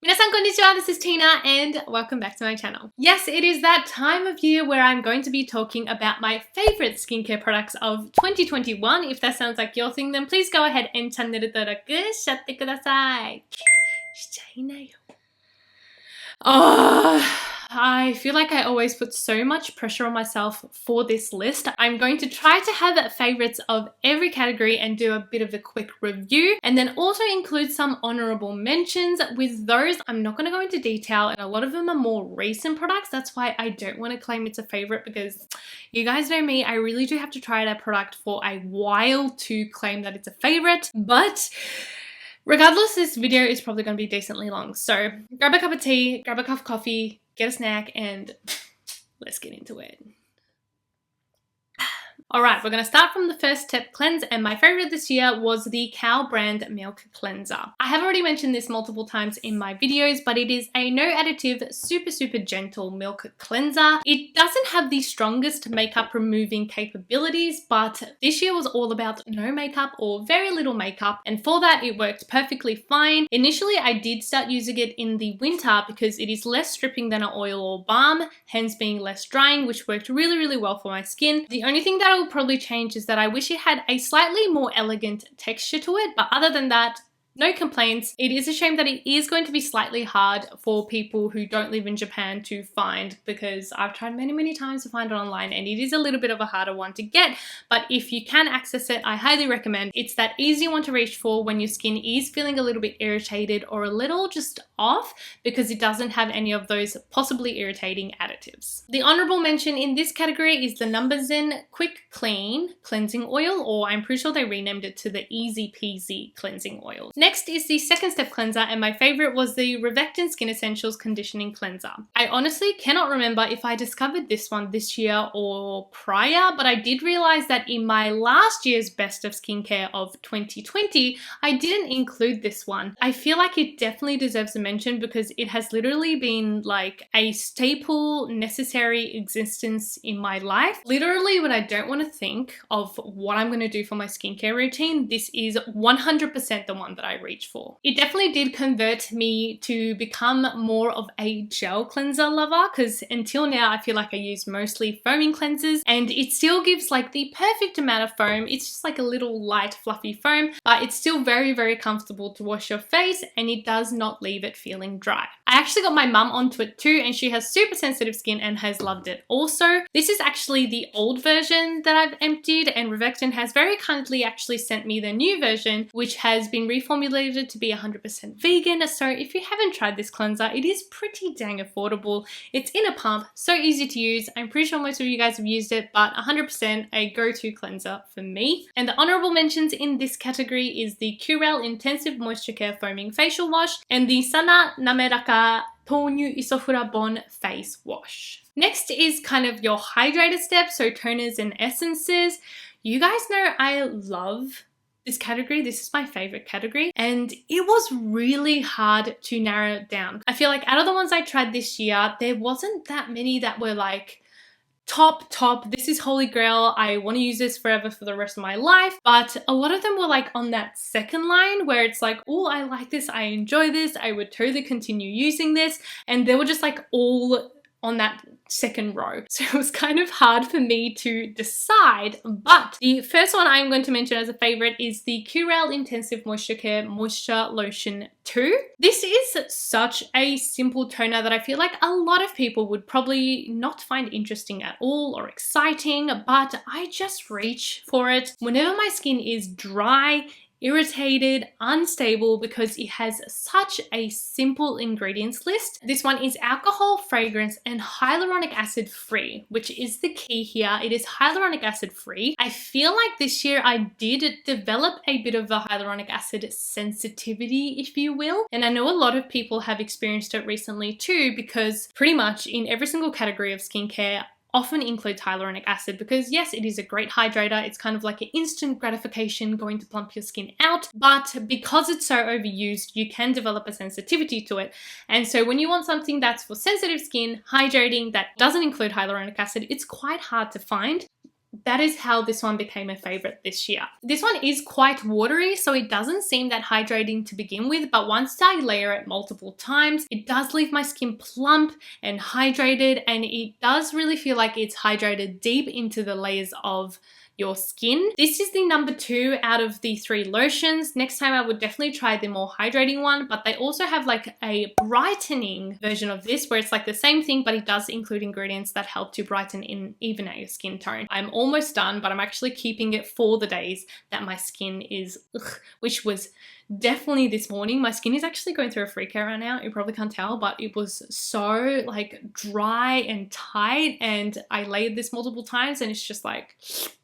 Minasan konnichiwa, this is Tina and welcome back to my channel. Yes, it is that time of year where I'm going to be talking about my favorite skincare products of 2021. If that sounds like your thing, then please go ahead and channel登録しちゃってください。しちゃいなよ。I feel like I always put so much pressure on myself for this list. I'm going to try to have favorites of every category and do a bit of a quick review, and then also include some honorable mentions. With those, I'm not going to go into detail, and a lot of them are more recent products. That's why I don't want to claim it's a favorite, because you guys know me, I really do have to try a product for a while to claim that it's a favorite. But regardless, this video is probably going to be decently long. So grab a cup of tea, grab a cup of coffee, get a snack, and let's get into it. Alright, we're going to start from the first step cleanse, and my favorite this year was the Cow brand Milk Cleanser. I have already mentioned this multiple times in my videos, but it is a no additive, super gentle milk cleanser. It doesn't have the strongest makeup removing capabilities, but this year was all about no makeup or very little makeup, and for that it worked perfectly fine. Initially I did start using it in the winter because it is less stripping than an oil or balm, hence being less drying, which worked really well for my skin. The only thing that I will probably change is that I wish it had a slightly more elegant texture to it, but other than that, no complaints. It is a shame that it is going to be slightly hard for people who don't live in Japan to find, because I've tried many times to find it online and it is a little bit of a harder one to get, but if you can access it, I highly recommend. It's that easy one to reach for when your skin is feeling a little bit irritated or a little just off, because it doesn't have any of those possibly irritating additives. The honorable mention in this category is the numbuzin Quick Clean Cleansing Oil, or I'm pretty sure they renamed it to the Easy Peasy Cleansing Oil. Next is the second step cleanser, and my favorite was the Rovectin Skin Essentials Conditioning Cleanser. I honestly cannot remember if I discovered this one this year or prior, but I did realize that in my last year's best of skincare of 2020, I didn't include this one. I feel like it definitely deserves a mention because it has literally been like a staple, necessary existence in my life. Literally, when I don't want to think of what I'm going to do for my skincare routine, this is 100% the one that I reach for. It definitely did convert me to become more of a gel cleanser lover, because until now I feel like I use mostly foaming cleansers, and it still gives like the perfect amount of foam. It's just like a little light fluffy foam, but it's still very comfortable to wash your face, and it does not leave it feeling dry. I actually got my mum onto it too, and she has super sensitive skin and has loved it also. This is actually the old version that I've emptied, and Rovectin has very kindly actually sent me the new version, which has been reformulated to be 100% vegan. So if you haven't tried this cleanser, it is pretty dang affordable. It's in a pump, so easy to use. I'm pretty sure most of you guys have used it, but 100% a go-to cleanser for me. And the honorable mentions in this category is the Curel Intensive Moisture Care Foaming Facial Wash and the Sana Nameraka Tonyu Isofura Bon Face Wash. Next is kind of your hydrator step, so toners and essences. You guys know I love this category. This is my favorite category, and it was really hard to narrow it down. I feel like out of the ones I tried this year, there wasn't that many that were like top, this is holy grail, I want to use this forever for the rest of my life. But a lot of them were like on that second line where it's like, oh, I like this, I enjoy this, I would totally continue using this, and they were just like all on that second row. So it was kind of hard for me to decide, but the first one I'm going to mention as a favorite is the Curel Intensive Moisture Care Moisture Lotion 2. This is such a simple toner that I feel like a lot of people would probably not find interesting at all or exciting, but I just reach for it whenever my skin is dry, irritated, unstable, because it has such a simple ingredients list. This one is alcohol, fragrance, and hyaluronic acid free, which is the key here. It is hyaluronic acid free. I feel like this year I did develop a bit of a hyaluronic acid sensitivity, if you will, and I know a lot of people have experienced it recently too, because pretty much in every single category of skincare often includes hyaluronic acid, because yes, it is a great hydrator. It's kind of like an instant gratification going to plump your skin out, but because it's so overused, you can develop a sensitivity to it. And so when you want something that's for sensitive skin, hydrating, that doesn't include hyaluronic acid, it's quite hard to find. that is how this one became a favorite this year. This one is quite watery, so it doesn't seem that hydrating to begin with, but once I layer it multiple times, it does leave my skin plump and hydrated, and it does really feel like it's hydrated deep into the layers of your skin. This is the number 2 out of the 3 lotions. Next time I would definitely try the more hydrating one, but they also have like a brightening version of this where it's like the same thing, but it does include ingredients that help to brighten and even out your skin tone. I'm almost done, but I'm actually keeping it for the days that my skin is, which was definitely this morning. My skin is actually going through a freak out right now. You probably can't tell, but it was so like dry and tight, and I layered this multiple times and it's just like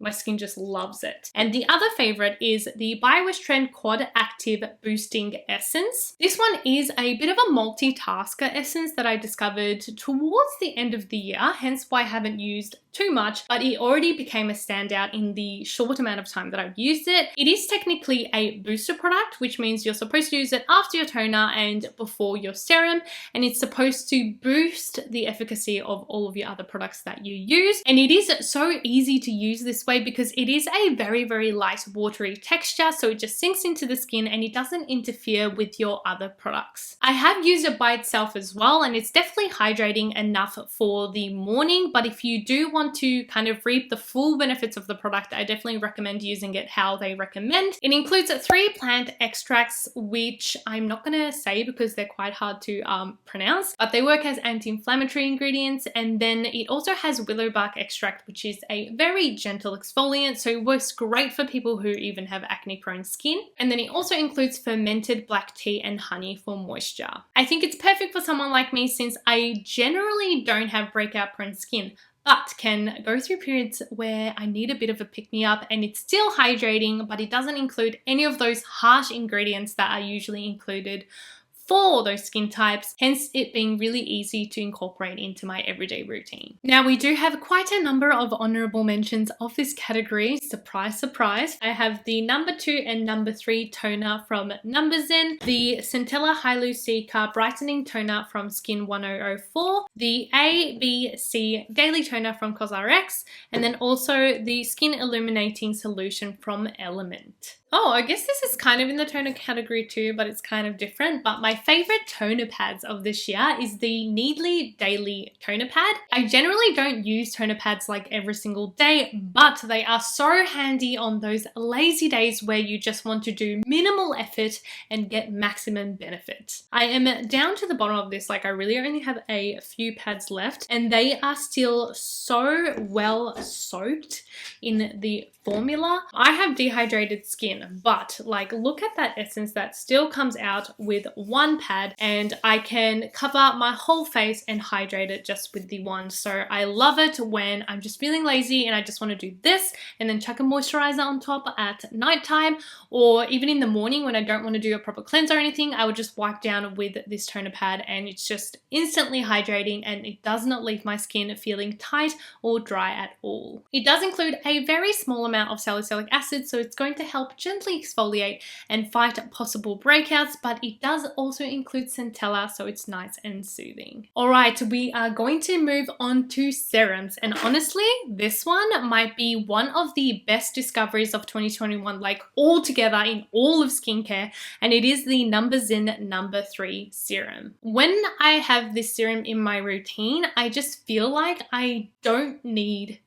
my skin just loves it. And the other favorite is the by Wishtrend Quad Active Boosting Essence. This one is a bit of a multitasker essence that I discovered towards the end of the year, hence why I haven't used too much, but it already became a standout in the short amount of time that I've used it. It is technically a booster product, which means you're supposed to use it after your toner and before your serum, and it's supposed to boost the efficacy of all of your other products that you use. And it is so easy to use this way because it is a very, very light watery texture, so it just sinks into the skin and it doesn't interfere with your other products. I have used it by itself as well, and it's definitely hydrating enough for the morning, but if you do want to kind of reap the full benefits of the product, I definitely recommend using it how they recommend. It includes 3 plant extracts, which I'm not going to say because they're quite hard to pronounce, but they work as anti-inflammatory ingredients. And then it also has willow bark extract, which is a very gentle exfoliant, so it works great for people who even have acne prone skin. And then it also includes fermented black tea and honey for moisture. I think it's perfect for someone like me since I generally don't have breakout prone skin, but can go through periods where I need a bit of a pick-me-up, and it's still hydrating, but it doesn't include any of those harsh ingredients that are usually included for those skin types, hence it being really easy to incorporate into my everyday routine. Now, we do have quite a number of honorable mentions of this category. Surprise, surprise. I have the number 2 and number 3 toner from numbuzin, the Centella Hyalu-cica brightening toner from Skin 1004, the ABC daily toner from Cosrx, and then also the Skin Illuminating Solution from Elmt. Oh, I guess this is kind of in the toner category too, but it's kind of different. But my favorite toner pads of this year is the Needly Daily Toner Pad. I generally don't use toner pads like every single day, but they are so handy on those lazy days where you just want to do minimal effort and get maximum benefit. I am down to the bottom of this, like I really only have a few pads left, and they are still so well soaked in the formula. I have dehydrated skin, but like look at that essence that still comes out with one pad, and I can cover my whole face and hydrate it just with the one. So I love it when I'm just feeling lazy and I just want to do this and then chuck a moisturizer on top at nighttime, or even in the morning when I don't want to do a proper cleanse or anything. I would just wipe down with this toner pad and it's just instantly hydrating, and it does not leave my skin feeling tight or dry at all. It does include a very small amount of salicylic acid, so it's going to help gently exfoliate and fight possible breakouts, but it does also include Centella, so it's nice and soothing. Alright, we are going to move on to serums, and honestly, this one might be one of the best discoveries of 2021, like all together in all of skincare, and it is the numbuzin No.3 serum. When I have this serum in my routine, I just feel like I don't need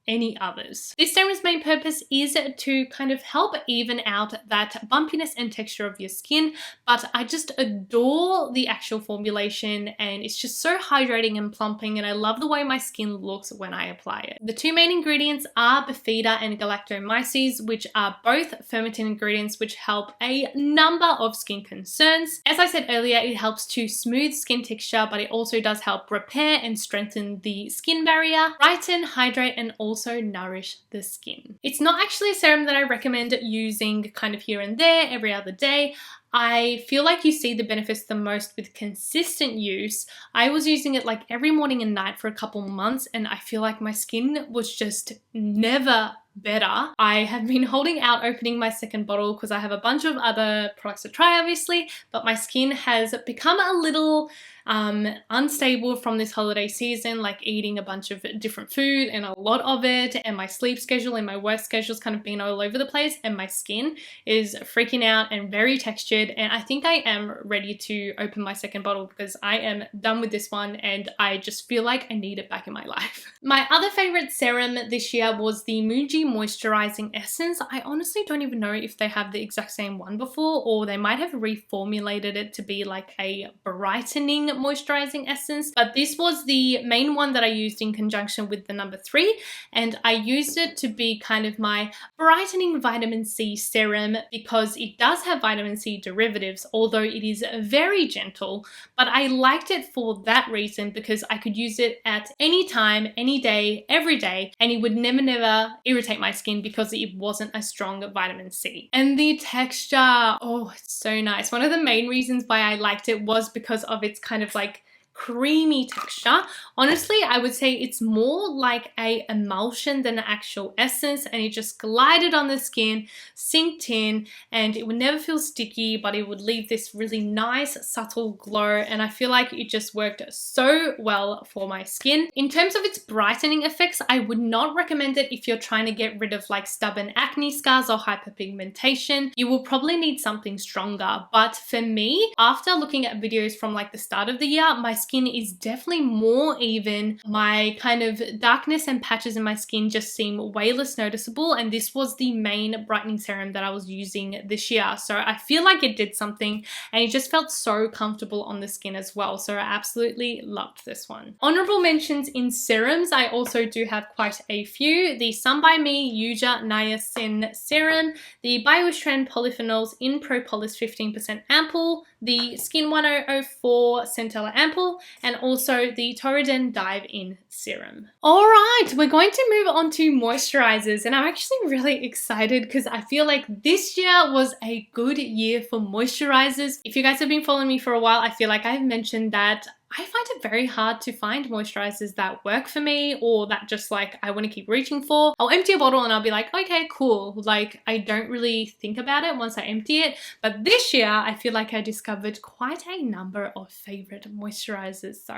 any others. This serum's main purpose is to kind of help even out that bumpiness and texture of your skin, but I just adore the actual formulation, and it's just so hydrating and plumping, and I love the way my skin looks when I apply it. The 2 main ingredients are Bifida and Galactomyces, which are both fermenting ingredients which help a number of skin concerns. As I said earlier, it helps to smooth skin texture, but it also does help repair and strengthen the skin barrier, brighten, hydrate, and also nourish the skin. It's not actually a serum that I recommend using kind of here and there every other day. I feel like you see the benefits the most with consistent use. I was using it like every morning and night for a couple months, and I feel like my skin was just never better. I have been holding out opening my second bottle because I have a bunch of other products to try obviously, but my skin has become a little unstable from this holiday season, like eating a bunch of different food and a lot of it, and my sleep schedule and my work schedule's kind of been all over the place, and my skin is freaking out and very textured, and I think I am ready to open my second bottle because I am done with this one and I just feel like I need it back in my life. My other favorite serum this year was the MUJI Moisturising Essence. I honestly don't even know if they have the exact same one before, or they might have reformulated it to be like a brightening moisturizing essence, but this was the main one that I used in conjunction with the No.3, and I used it to be kind of my brightening vitamin C serum because it does have vitamin C derivatives, although it is very gentle, but I liked it for that reason because I could use it at any time, any day, every day, and it would never irritate my skin because it wasn't a strong vitamin C. And the texture, oh, it's so nice. One of the main reasons why I liked it was because of its kind of like creamy texture. Honestly, I would say it's more like a emulsion than an actual essence, and it just glided on the skin, sinked in, and it would never feel sticky, but it would leave this really nice subtle glow, and I feel like it just worked so well for my skin. In terms of its brightening effects, I would not recommend it if you're trying to get rid of like stubborn acne scars or hyperpigmentation. You will probably need something stronger, but for me, after looking at videos from like the start of the year, my skin is definitely more even. My kind of darkness and patches in my skin just seem way less noticeable, and this was the main brightening serum that I was using this year, so I feel like it did something, and it just felt so comfortable on the skin as well, so I absolutely loved this one. Honourable mentions in serums, I also do have quite a few. The Sun by Me Yuja Niacin Serum, the by Wishtrend Polyphenols in Propolis 15% Ampoule, the Skin 1004 Centella Ampoule, and also the Torriden Dive In Serum. Alright, we're going to move on to moisturizers, and I'm actually really excited because I feel like this year was a good year for moisturizers. If you guys have been following me for a while, I feel like I've mentioned that I find it very hard to find moisturizers that work for me or that just like I want to keep reaching for. I'll empty a bottle and I'll be like, okay, cool. Like I don't really think about it once I empty it. But this year, I feel like I discovered quite a number of favorite moisturizers. So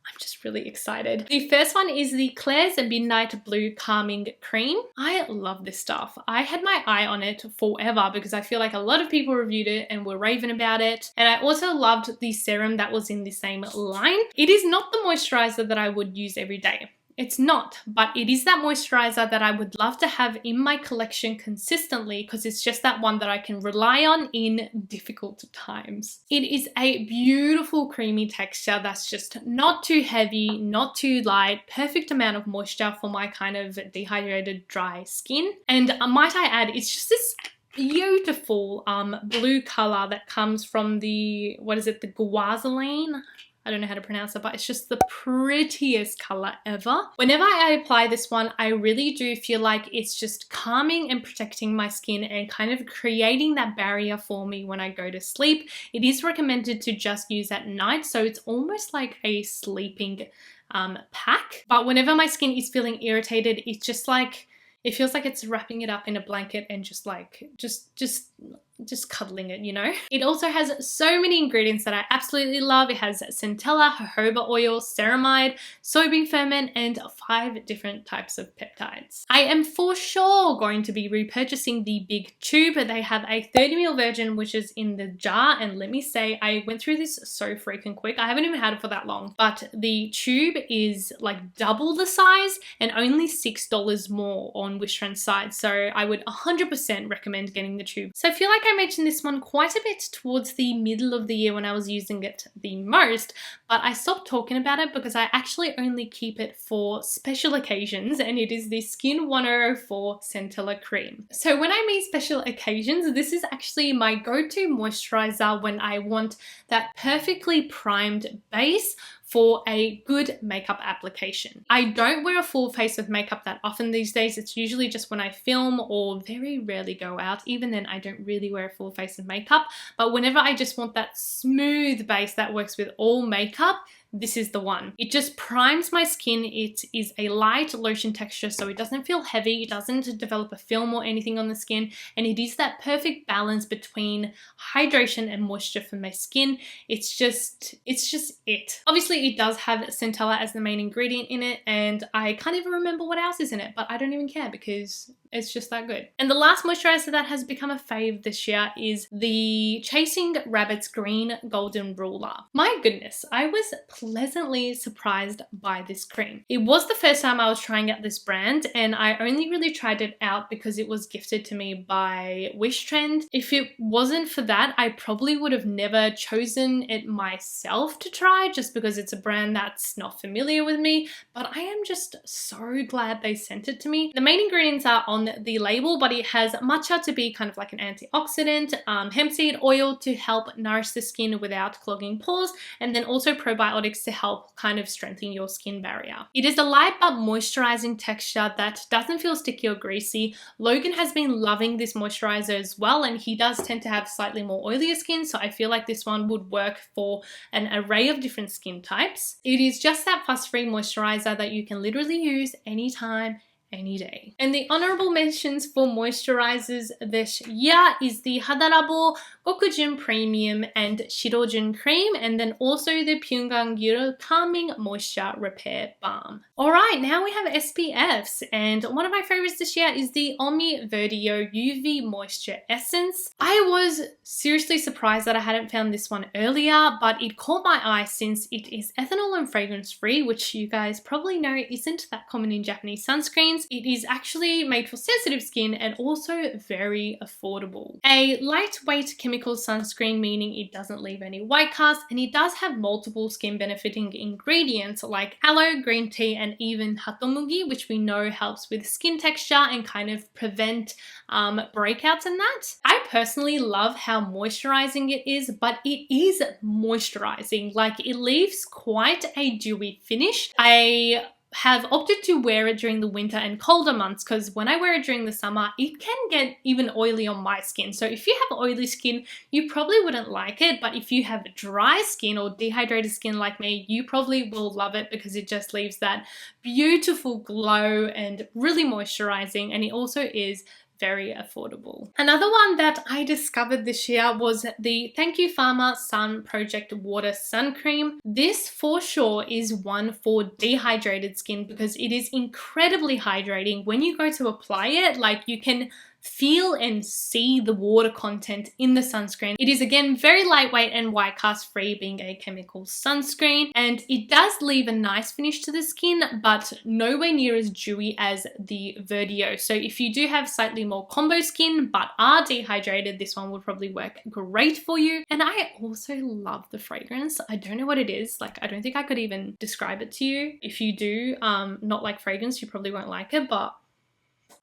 I'm just really excited. The first one is the Klairs Midnight Blue Calming Cream. I love this stuff. I had my eye on it forever because I feel like a lot of people reviewed it and were raving about it. And I also loved the serum that was in the same line. It is not the moisturizer that I would use every day. It's not, but it is that moisturizer that I would love to have in my collection consistently because it's just that one that I can rely on in difficult times. It is a beautiful creamy texture that's just not too heavy, not too light, perfect amount of moisture for my kind of dehydrated dry skin. And might I add, it's just this beautiful blue color that comes from the, what is it, the guazoline? I don't know how to pronounce it, but it's just the prettiest color ever. Whenever I apply this one, I really do feel like it's just calming and protecting my skin and kind of creating that barrier for me when I go to sleep. It is recommended to just use at night, so it's almost like a sleeping pack. But whenever my skin is feeling irritated, it's just like, it feels like it's wrapping it up in a blanket and just like, just cuddling it, you know? It also has so many ingredients that I absolutely love. It has Centella, jojoba oil, ceramide, soybean ferment, and 5 different types of peptides. I am for sure going to be repurchasing the big tube. They have a 30ml version, which is in the jar, and let me say, I went through this so freaking quick. I haven't even had it for that long, but the tube is like double the size and only $6 more on Wishtrend's side, so I would 100% recommend getting the tube. So I feel like I mentioned this one quite a bit towards the middle of the year when I was using it the most, but I stopped talking about it because I actually only keep it for special occasions, and it is the Skin 1004 Centella Cream. So when I mean special occasions, this is actually my go-to moisturizer when I want that perfectly primed base for a good makeup application. I don't wear a full face of makeup that often these days. It's usually just when I film or very rarely go out. Even then, I don't really wear a full face of makeup. But whenever I just want that smooth base that works with all makeup, this is the one. It just primes my skin. It is a light lotion texture, so it doesn't feel heavy, it doesn't develop a film or anything on the skin, and it is that perfect balance between hydration and moisture for my skin. It's just it. Obviously, it does have Centella as the main ingredient in it, and I can't even remember what else is in it, but I don't even care because it's just that good. And the last moisturizer that has become a fave this year is the Chasing Rabbit's Green Golden Ruler. My goodness, I was pleasantly surprised by this cream. It was the first time I was trying out this brand, and I only really tried it out because it was gifted to me by Wishtrend. If it wasn't for that, I probably would have never chosen it myself to try, just because it's a brand that's not familiar with me, but I am just so glad they sent it to me. The main ingredients are on the label, but it has matcha to be kind of like an antioxidant, hemp seed oil to help nourish the skin without clogging pores, and then also probiotics to help kind of strengthen your skin barrier. It is a light but moisturizing texture that doesn't feel sticky or greasy. Logan has been loving this moisturizer as well, and he does tend to have slightly more oilier skin, so I feel like this one would work for an array of different skin types. It is just that fuss-free moisturizer that you can literally use anytime, any day. And the honorable mentions for moisturizers this year is the Honourable Gokujin Premium and Shirojin Cream, and then also the Pyongyang Gyuro Calming Moisture Repair Balm. Alright, now we have SPFs, and one of my favorites this year is the Omi Verdio UV Moisture Essence. I was seriously surprised that I hadn't found this one earlier, but it caught my eye since it is ethanol and fragrance free, which you guys probably know isn't that common in Japanese sunscreens. It is actually made for sensitive skin and also very affordable. A lightweight chemical sunscreen, meaning it doesn't leave any white cast, and it does have multiple skin benefiting ingredients like aloe, green tea, and even hatomugi, which we know helps with skin texture and kind of prevent breakouts and that. I personally love how moisturizing it is, but it is moisturizing. Like, it leaves quite a dewy finish. I have opted to wear it during the winter and colder months because when I wear it during the summer, it can get even oily on my skin. So if you have oily skin, you probably wouldn't like it, but if you have dry skin or dehydrated skin like me, you probably will love it because it just leaves that beautiful glow and really moisturizing, and it also is very affordable. Another one that I discovered this year was the Thank You Pharma Sun Project Water Sun Cream. This for sure is one for dehydrated skin because it is incredibly hydrating. When you go to apply it, like, you can feel and see the water content in the sunscreen. It is again very lightweight and white cast free, being a chemical sunscreen, and it does leave a nice finish to the skin, but nowhere near as dewy as the Verdio. So if you do have slightly more combo skin but are dehydrated, this one would probably work great for you. And I also love the fragrance. I don't know what it is. Like, I don't think I could even describe it to you. If you do not like fragrance, you probably won't like it, but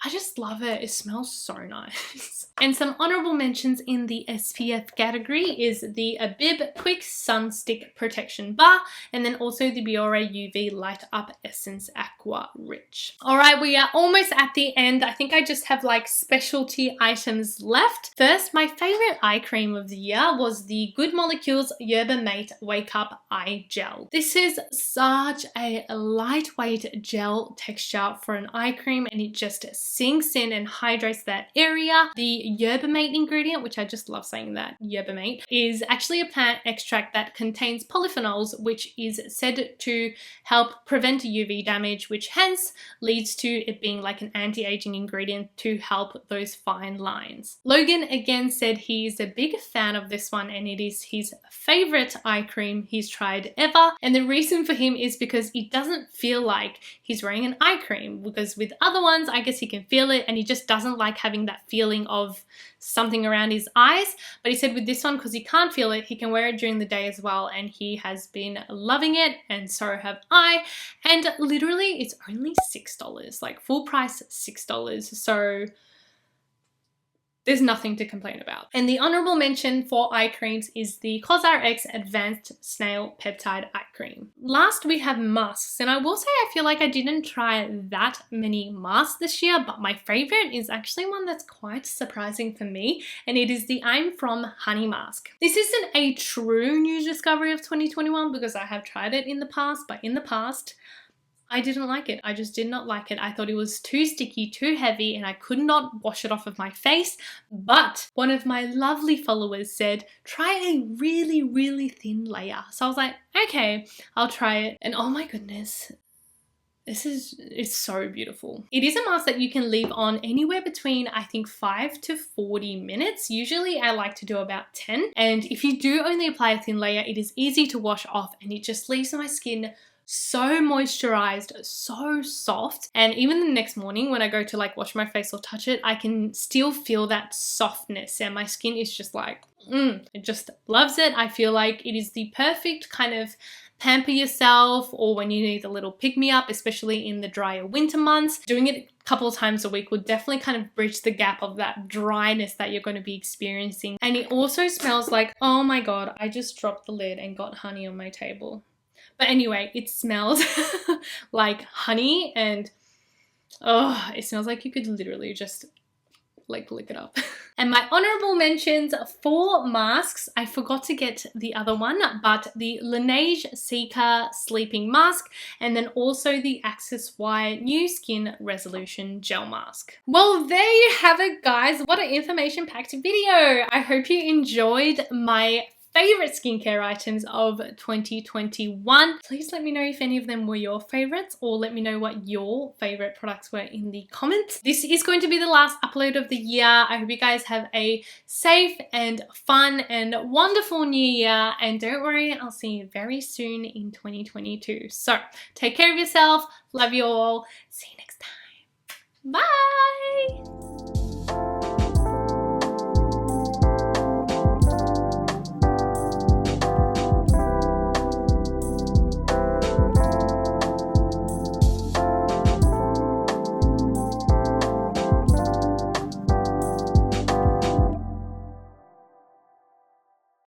I just love it. It smells so nice. And some honorable mentions in the SPF category is the Abib Quick Sun Stick Protection Bar, and then also the Biore UV Light Up Essence Aqua Rich. All right, we are almost at the end. I think I just have like specialty items left. First, my favorite eye cream of the year was the Good Molecules Yerba Mate Wake Up Eye Gel. This is such a lightweight gel texture for an eye cream, and it just sinks in and hydrates that area. The yerba mate ingredient, which I just love saying that, yerba mate, is actually a plant extract that contains polyphenols, which is said to help prevent UV damage, which hence leads to it being like an anti-aging ingredient to help those fine lines. Logan again said he's a big fan of this one and it is his favorite eye cream he's tried ever, and the reason for him is because it doesn't feel like he's wearing an eye cream, because with other ones I guess he can feel it and he just doesn't like having that feeling of something around his eyes. But he said with this one, because he can't feel it, he can wear it during the day as well, and he has been loving it, and so have I. And literally it's only $6, like full price $6. So there's nothing to complain about. And the honourable mention for eye creams is the Cosrx Advanced Snail Peptide Eye Cream. Last we have masks, and I will say I feel like I didn't try that many masks this year, but my favourite is actually one that's quite surprising for me, and it is the I'm From Honey Mask. This isn't a true new discovery of 2021 because I have tried it in the past, but in the past, I didn't like it. I just did not like it. I thought it was too sticky, too heavy, and I could not wash it off of my face. But one of my lovely followers said, try a really, really thin layer. So I was like, okay, I'll try it. And oh my goodness, it's so beautiful. It is a mask that you can leave on anywhere between, I think, 5 to 40 minutes. Usually I like to do about 10. And if you do only apply a thin layer, it is easy to wash off and it just leaves my skin so moisturized, so soft. And even the next morning when I go to like wash my face or touch it, I can still feel that softness and my skin is just like, it just loves it. I feel like it is the perfect kind of pamper yourself or when you need a little pick-me-up, especially in the drier winter months. Doing it a couple of times a week will definitely kind of bridge the gap of that dryness that you're going to be experiencing. And it also smells like, oh my god, I just dropped the lid and got honey on my table. But anyway, it smells like honey and oh, it smells like you could literally just like lick it up. And my honourable mentions for masks, I forgot to get the other one, but the Hyalu-cica Sleeping Mask and then also the Axis Y New Skin Resolution Gel Mask. Well, there you have it, guys. What an information-packed video. I hope you enjoyed my favorite skincare items of 2021. Please let me know if any of them were your favorites or let me know what your favorite products were in the comments. This is going to be the last upload of the year. I hope you guys have a safe and fun and wonderful new year, and don't worry, I'll see you very soon in 2022. So take care of yourself. Love you all. See you next time.